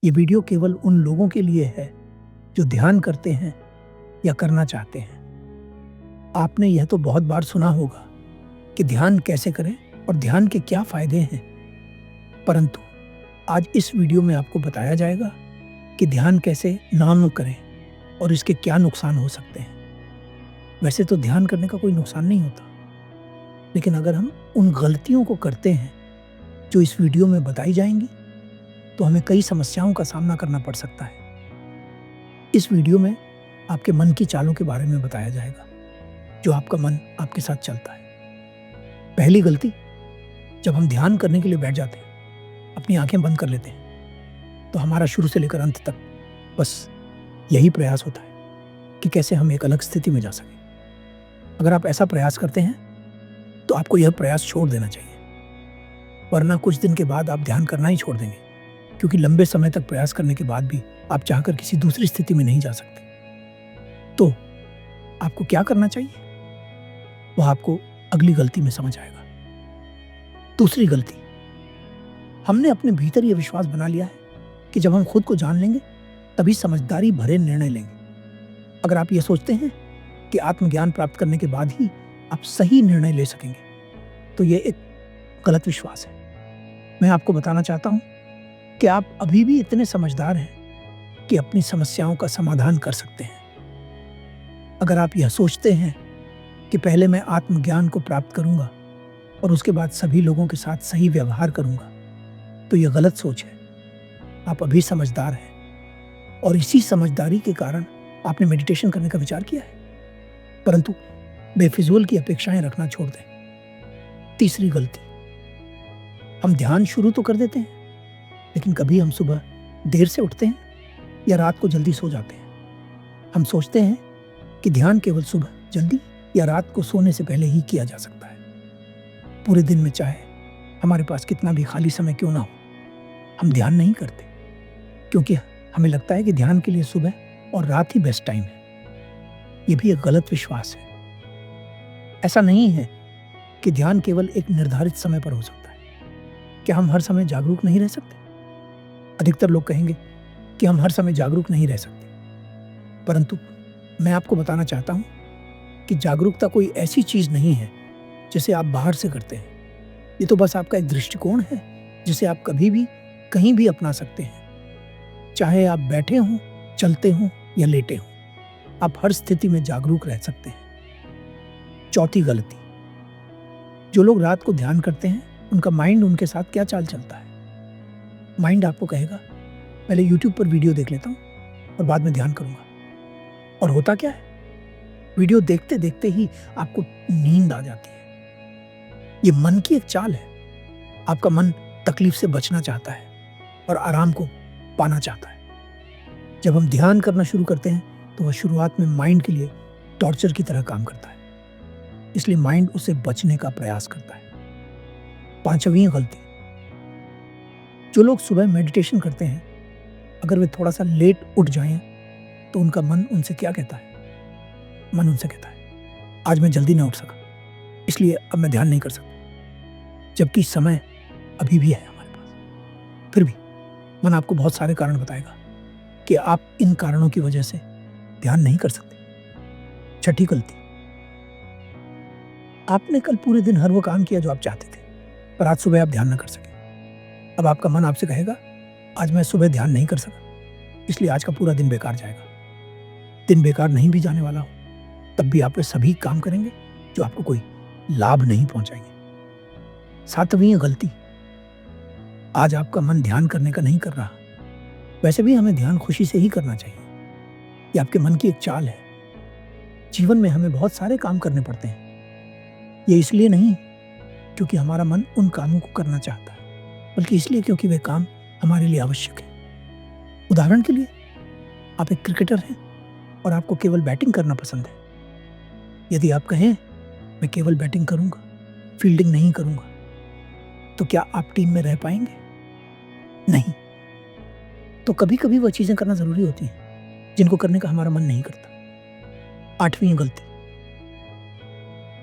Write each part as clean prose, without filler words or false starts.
ये वीडियो केवल उन लोगों के लिए है जो ध्यान करते हैं या करना चाहते हैं। आपने यह तो बहुत बार सुना होगा कि ध्यान कैसे करें और ध्यान के क्या फायदे हैं, परंतु आज इस वीडियो में आपको बताया जाएगा कि ध्यान कैसे ना करें और इसके क्या नुकसान हो सकते हैं। वैसे तो ध्यान करने का कोई नुकसान नहीं होता, लेकिन अगर हम उन गलतियों को करते हैं जो इस वीडियो में बताई जाएंगी तो हमें कई समस्याओं का सामना करना पड़ सकता है। इस वीडियो में आपके मन की चालों के बारे में बताया जाएगा, जो आपका मन आपके साथ चलता है। पहली गलती, जब हम ध्यान करने के लिए बैठ जाते हैं, अपनी आंखें बंद कर लेते हैं, तो हमारा शुरू से लेकर अंत तक बस यही प्रयास होता है कि कैसे हम एक अलग स्थिति में जा सकें। अगर आप ऐसा प्रयास करते हैं तो आपको यह प्रयास छोड़ देना चाहिए, वरना कुछ दिन के बाद आप ध्यान करना ही छोड़ देंगे, क्योंकि लंबे समय तक प्रयास करने के बाद भी आप चाहकर किसी दूसरी स्थिति में नहीं जा सकते। तो आपको क्या करना चाहिए, वह आपको अगली गलती में समझ आएगा। दूसरी गलती, हमने अपने भीतर यह विश्वास बना लिया है कि जब हम खुद को जान लेंगे तभी समझदारी भरे निर्णय लेंगे। अगर आप यह सोचते हैं कि आत्मज्ञान प्राप्त करने के बाद ही आप सही निर्णय ले सकेंगे, तो यह एक गलत विश्वास है। मैं आपको बताना चाहता हूं कि आप अभी भी इतने समझदार हैं कि अपनी समस्याओं का समाधान कर सकते हैं। अगर आप यह सोचते हैं कि पहले मैं आत्मज्ञान को प्राप्त करूंगा और उसके बाद सभी लोगों के साथ सही व्यवहार करूंगा, तो यह गलत सोच है। आप अभी समझदार हैं और इसी समझदारी के कारण आपने मेडिटेशन करने का विचार किया है, परंतु बेफिजूल की अपेक्षाएं रखना छोड़ दें। तीसरी गलती, हम ध्यान शुरू तो कर देते हैं, लेकिन कभी हम सुबह देर से उठते हैं या रात को जल्दी सो जाते हैं। हम सोचते हैं कि ध्यान केवल सुबह जल्दी या रात को सोने से पहले ही किया जा सकता है। पूरे दिन में चाहे हमारे पास कितना भी खाली समय क्यों ना हो, हम ध्यान नहीं करते, क्योंकि हमें लगता है कि ध्यान के लिए सुबह और रात ही बेस्ट टाइम है। यह भी एक गलत विश्वास है। ऐसा नहीं है कि ध्यान केवल एक निर्धारित समय पर हो सकता है। क्या हम हर समय जागरूक नहीं रह सकते? अधिकतर लोग कहेंगे कि हम हर समय जागरूक नहीं रह सकते, परंतु मैं आपको बताना चाहता हूं कि जागरूकता कोई ऐसी चीज नहीं है जिसे आप बाहर से करते हैं। ये तो बस आपका एक दृष्टिकोण है जिसे आप कभी भी कहीं भी अपना सकते हैं। चाहे आप बैठे हों, चलते हों या लेटे हों, आप हर स्थिति में जागरूक रह सकते हैं। चौथी गलती, जो लोग रात को ध्यान करते हैं उनका माइंड उनके साथ क्या चाल चलता है। माइंड आपको कहेगा पहले YouTube पर वीडियो देख लेता हूं और बाद में ध्यान करूंगा। और होता क्या है, वीडियो देखते देखते ही आपको नींद आ जाती है। ये मन की एक चाल है। आपका मन तकलीफ से बचना चाहता है और आराम को पाना चाहता है। जब हम ध्यान करना शुरू करते हैं तो वह शुरुआत में माइंड के लिए टॉर्चर की तरह काम करता है, इसलिए माइंड उससे बचने का प्रयास करता है। पांचवी गलती, जो लोग सुबह मेडिटेशन करते हैं, अगर वे थोड़ा सा लेट उठ जाएं तो उनका मन उनसे क्या कहता है? मन उनसे कहता है आज मैं जल्दी ना उठ सका, इसलिए अब मैं ध्यान नहीं कर सकता, जबकि समय अभी भी है हमारे पास। फिर भी मन आपको बहुत सारे कारण बताएगा कि आप इन कारणों की वजह से ध्यान नहीं कर सकते। छठी गलती, आपने कल पूरे दिन हर वो काम किया जो आप चाहते थे, पर आज सुबह आप ध्यान न कर सके। अब आपका मन आपसे कहेगा आज मैं सुबह ध्यान नहीं कर सका, इसलिए आज का पूरा दिन बेकार जाएगा। दिन बेकार नहीं भी जाने वाला हो, तब भी आप वे सभी काम करेंगे जो आपको कोई लाभ नहीं पहुंचाएंगे। सातवीं गलती, आज आपका मन ध्यान करने का नहीं कर रहा। वैसे भी हमें ध्यान खुशी से ही करना चाहिए। ये आपके मन की एक चाल है। जीवन में हमें बहुत सारे काम करने पड़ते हैं। ये इसलिए नहीं क्योंकि हमारा मन उन कामों को करना चाहता है, बल्कि इसलिए क्योंकि वे काम हमारे लिए आवश्यक है। उदाहरण के लिए, आप एक क्रिकेटर हैं और आपको केवल बैटिंग करना पसंद है। यदि आप कहें मैं केवल बैटिंग करूंगा, फील्डिंग नहीं करूंगा, तो क्या आप टीम में रह पाएंगे? नहीं। तो कभी कभी वह चीजें करना जरूरी होती हैं जिनको करने का हमारा मन नहीं करता। आठवीं गलती,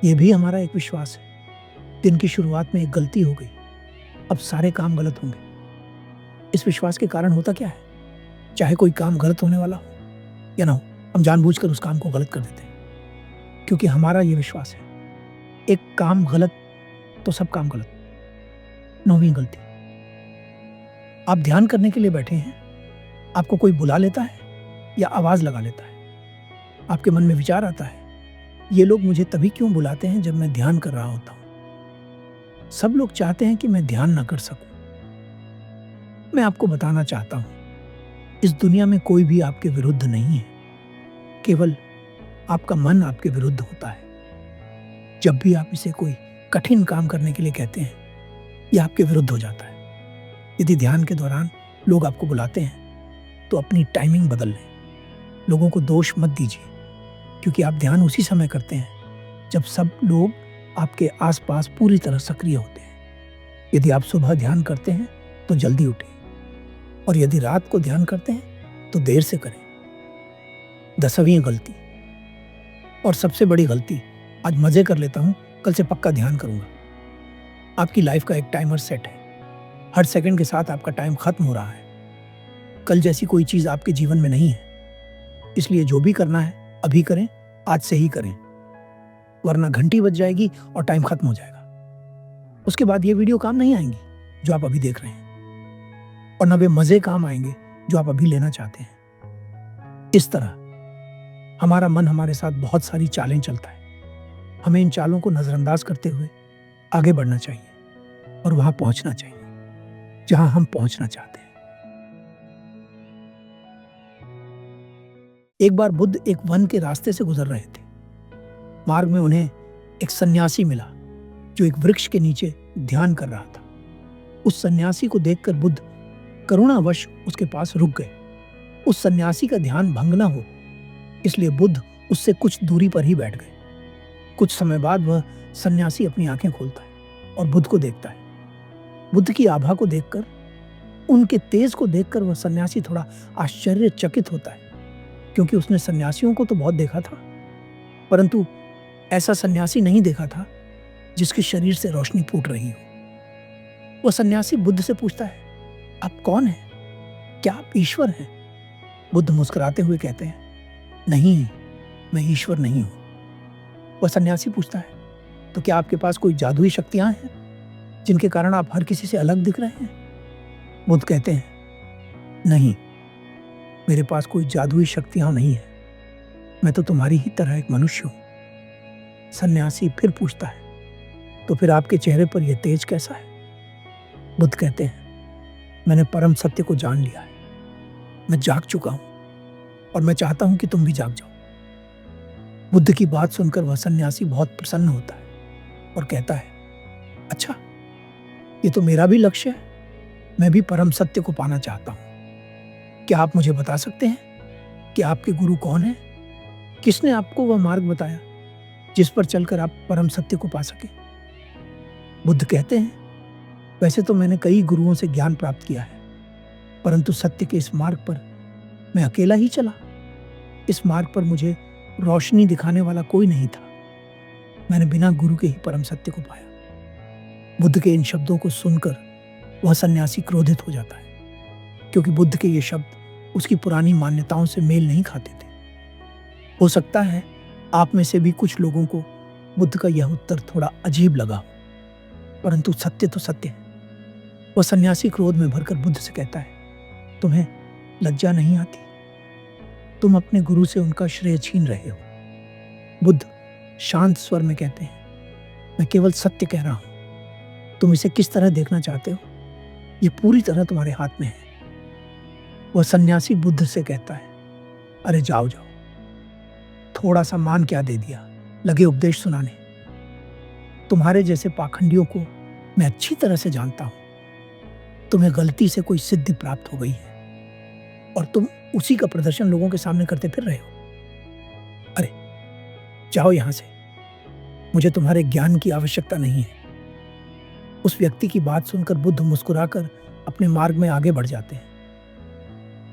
यह भी हमारा एक विश्वास है। दिन की शुरुआत में एक गलती हो गई, अब सारे काम गलत होंगे। इस विश्वास के कारण होता क्या है, चाहे कोई काम गलत होने वाला हो या ना हो, हम जानबूझकर उस काम को गलत कर देते हैं, क्योंकि हमारा ये विश्वास है, एक काम गलत तो सब काम गलत, नौवीं गलती। आप ध्यान करने के लिए बैठे हैं, आपको कोई बुला लेता है या आवाज लगा लेता है, आपके मन में विचार आता है, ये लोग मुझे तभी क्यों बुलाते हैं जब मैं ध्यान कर रहा होता हूं। सब लोग चाहते हैं कि मैं ध्यान ना कर सकूं। मैं आपको बताना चाहता हूं, इस दुनिया में कोई भी आपके विरुद्ध नहीं है, केवल आपका मन आपके विरुद्ध होता है। जब भी आप इसे कोई कठिन काम करने के लिए कहते हैं, यह आपके विरुद्ध हो जाता है। यदि ध्यान के दौरान लोग आपको बुलाते हैं तो अपनी टाइमिंग बदल लें। लोगों को दोष मत दीजिए, क्योंकि आप ध्यान उसी समय करते हैं जब सब लोग आपके आसपास पूरी तरह सक्रिय होते हैं। यदि आप सुबह ध्यान करते हैं तो जल्दी उठें, और यदि रात को ध्यान करते हैं तो देर से करें। 10वीं गलती और सबसे बड़ी गलती, आज मजे कर लेता हूं, कल से पक्का ध्यान करूंगा। आपकी लाइफ का एक टाइमर सेट है, हर सेकंड के साथ आपका टाइम खत्म हो रहा है। कल जैसी कोई चीज आपके जीवन में नहीं है, इसलिए जो भी करना है अभी करें, आज से ही करें, वरना घंटी बज जाएगी और टाइम खत्म हो जाएगा। उसके बाद ये वीडियो काम नहीं आएंगी जो आप अभी देख रहे हैं, और न वे मजे काम आएंगे जो आप अभी लेना चाहते हैं। इस तरह हमारा मन हमारे साथ बहुत सारी चालें चलता है। हमें इन चालों को नजरअंदाज करते हुए आगे बढ़ना चाहिए और वहां पहुंचना चाहिए जहां हम पहुंचना चाहते हैं। एक बार बुद्ध एक वन के रास्ते से गुजर रहे थे। मार्ग में उन्हें एक सन्यासी मिला जो एक वृक्ष के नीचे ध्यान कर रहा था। उस सन्यासी को देखकर बुद्ध करुणावश उसके पास रुक गए। उस सन्यासी का ध्यान भंग न हो, इसलिए बुद्ध उससे कुछ दूरी पर ही बैठ गए। कुछ समय बाद वह सन्यासी अपनी आंखें खोलता है और बुद्ध को देखता है। बुद्ध की आभा को देखकर, उनके तेज को देखकर वह सन्यासी थोड़ा आश्चर्यचकित होता है, क्योंकि उसने सन्यासियों को तो बहुत देखा था, परंतु ऐसा सन्यासी नहीं देखा था जिसके शरीर से रोशनी फूट रही हो। वह सन्यासी बुद्ध से पूछता है, आप कौन हैं? क्या आप ईश्वर हैं? बुद्ध मुस्कुराते हुए कहते हैं, नहीं, मैं ईश्वर नहीं हूं। वह सन्यासी पूछता है, तो क्या आपके पास कोई जादुई शक्तियां हैं जिनके कारण आप हर किसी से अलग दिख रहे हैं? बुद्ध कहते हैं, नहीं, मेरे पास कोई जादुई शक्तियां नहीं है, मैं तो तुम्हारी ही तरह एक मनुष्य हूं। सन्यासी फिर पूछता है, तो फिर आपके चेहरे पर यह तेज कैसा है? बुद्ध कहते हैं, मैंने परम सत्य को जान लिया है, मैं जाग चुका हूं और मैं चाहता हूं कि तुम भी जाग जाओ। बुद्ध की बात सुनकर वह सन्यासी बहुत प्रसन्न होता है और कहता है, अच्छा, ये तो मेरा भी लक्ष्य है, मैं भी परम सत्य को पाना चाहता हूं। क्या आप मुझे बता सकते हैं कि आपके गुरु कौन हैं? किसने आपको वह मार्ग बताया जिस पर चलकर आप परम सत्य को पा सके? बुद्ध कहते हैं, वैसे तो मैंने कई गुरुओं से ज्ञान प्राप्त किया है, परंतु सत्य के इस मार्ग पर मैं अकेला ही चला। इस मार्ग पर मुझे रोशनी दिखाने वाला कोई नहीं था। मैंने बिना गुरु के ही परम सत्य को पाया। बुद्ध के इन शब्दों को सुनकर वह सन्यासी क्रोधित हो जाता है, क्योंकि बुद्ध के ये शब्द उसकी पुरानी मान्यताओं से मेल नहीं खाते थे। हो सकता है आप में से भी कुछ लोगों को बुद्ध का यह उत्तर थोड़ा अजीब लगा, परंतु सत्य तो सत्य है। वह सन्यासी क्रोध में भरकर बुद्ध से कहता है, तुम्हें लज्जा नहीं आती? तुम अपने गुरु से उनका श्रेय छीन रहे हो। बुद्ध शांत स्वर में कहते हैं, मैं केवल सत्य कह रहा हूं। तुम इसे किस तरह देखना चाहते हो, ये पूरी तरह तुम्हारे हाथ में है। वह सन्यासी बुद्ध से कहता है, अरे जाओ जाओ, थोड़ा सा मान क्या दे दिया, लगे उपदेश सुनाने। तुम्हारे जैसे पाखंडियों को मैं अच्छी तरह से जानता हूं। तुम्हें गलती से कोई सिद्धि प्राप्त हो गई है और तुम उसी का प्रदर्शन लोगों के सामने करते फिर रहे हो। अरे जाओ यहां से, मुझे तुम्हारे ज्ञान की आवश्यकता नहीं है। उस व्यक्ति की बात सुनकर बुद्ध मुस्कुराकर अपने मार्ग में आगे बढ़ जाते हैं।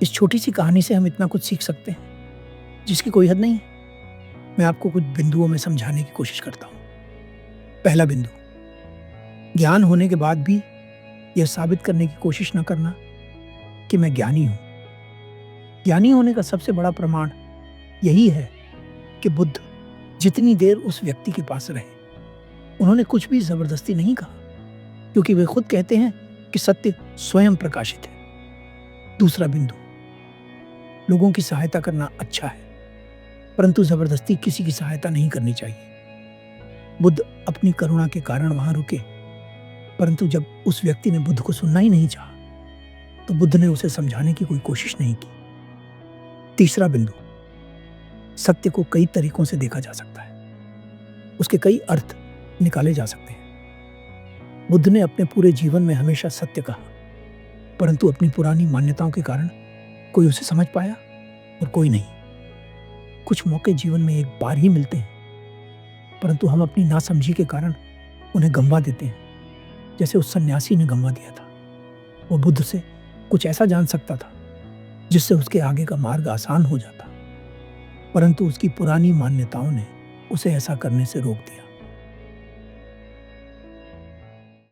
इस छोटी सी कहानी से हम इतना कुछ सीख सकते हैं जिसकी कोई हद नहीं है। मैं आपको कुछ बिंदुओं में समझाने की कोशिश करता हूं। पहला बिंदु, ज्ञान होने के बाद भी यह साबित करने की कोशिश न करना कि मैं ज्ञानी हूं। ज्ञानी होने का सबसे बड़ा प्रमाण यही है कि बुद्ध जितनी देर उस व्यक्ति के पास रहे, उन्होंने कुछ भी जबरदस्ती नहीं कहा, क्योंकि वे खुद कहते हैं कि सत्य स्वयं प्रकाशित है। दूसरा बिंदु, लोगों की सहायता करना अच्छा है, परंतु जबरदस्ती किसी की सहायता नहीं करनी चाहिए। बुद्ध अपनी करुणा के कारण वहां रुके, परंतु जब उस व्यक्ति ने बुद्ध को सुनना ही नहीं चाहा, तो बुद्ध ने उसे समझाने की कोई कोशिश नहीं की। तीसरा बिंदु, सत्य को कई तरीकों से देखा जा सकता है, उसके कई अर्थ निकाले जा सकते हैं। बुद्ध ने अपने पूरे जीवन में हमेशा सत्य कहा, परंतु अपनी पुरानी मान्यताओं के कारण कोई उसे समझ पाया और कोई नहीं। कुछ मौके जीवन में एक बार ही मिलते हैं, परंतु हम अपनी नासमझी के कारण उन्हें गंवा देते हैं, जैसे उस सन्यासी ने गंवा दिया था। वो बुद्ध से कुछ ऐसा जान सकता था जिससे उसके आगे का मार्ग आसान हो जाता, परंतु उसकी पुरानी मान्यताओं ने उसे ऐसा करने से रोक दिया।